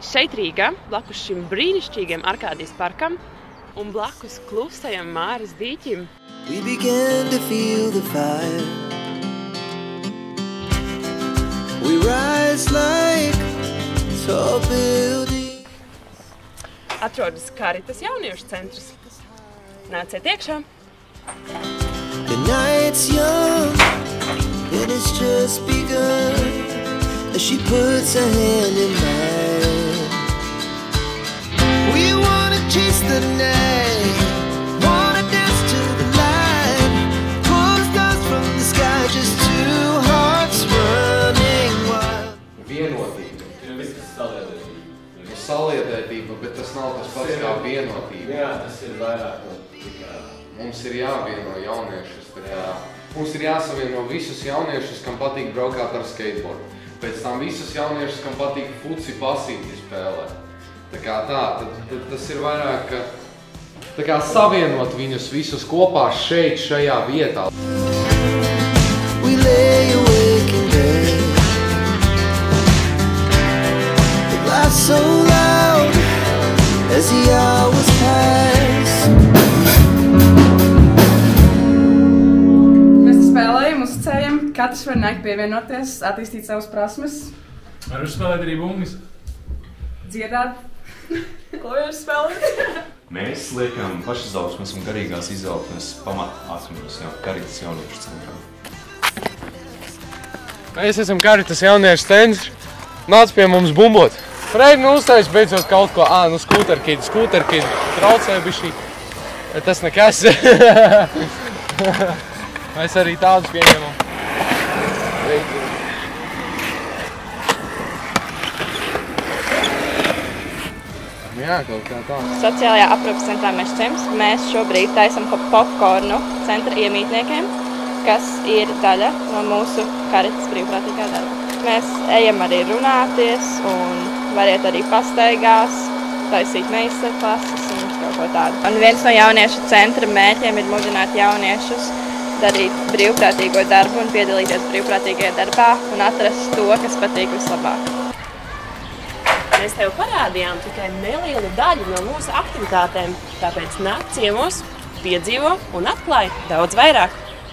Šeit Rīgā, blakus šim brīnišķīgiem Arkādijas parkam un blakus klusajam Māras dīķim. We began to feel the fire. We rise like tall buildings. Atrodas Karitas jauniešu centrs. Nāciet iekšā! The night's young and it's just begun as she puts her hand in mine. We wanna chase the night, wanna dance to the light, pull the stars from the sky, just two hearts running wild. Vienotība. Saliedētība, bet tas nav tas pats kā vienotība. Jā, tas ir vairāk no tikai. Mums ir jāvieno jauniešus. Mums ir jāsavieno visus jauniešus, kam patīk braukāt ar skateboardu. Pēc tam visus jauniešus, kam patīk futsi pasīti spēlēt. Tā kā tad tas ir vairāk tā kā savienot viņus visus kopā šeit, šajā vietā. We lay awake in bed. The laughs so loud as the hours pass. Mēs spēlējam, uzcējam, katrs var nākt pievienoties, attīstīt savas prasmes. Varu spēlēt arī bungas. Dziedāt. Ko jūs spēlēt? Mēs liekam pašizaugsmes un garīgās izaugsmes pamatakmeņus Karitas jauniešu centrā. Mēs esam Karitas jauniešu centrs. Nāc pie mums bumbot. Freid, uztais beidzot kaut ko. Skūterkīdi traucē bišķi. Tas nekas. Mēs arī tādus pieņemam. Jā, kaut kā tā. Sociālajā aprūpes centrā Mežciems mēs šobrīd taisam popkornu centra iemītniekiem, kas ir daļa no mūsu Karitas brīvprātīgā darba. Mēs ejam arī runāties un variet arī pastaigās, taisīt meistarklases un kaut ko tādu. Un viens no jauniešu centra mērķiem ir mudināt jauniešus darīt brīvprātīgo darbu un piedalīties brīvprātīgajā darbā un atrast to, kas patīk vislabāk. Mēs tev parādījām tikai nelielu daļu no mūsu aktivitātēm, tāpēc nāk ciemos, piedzīvo un atklāj daudz vairāk.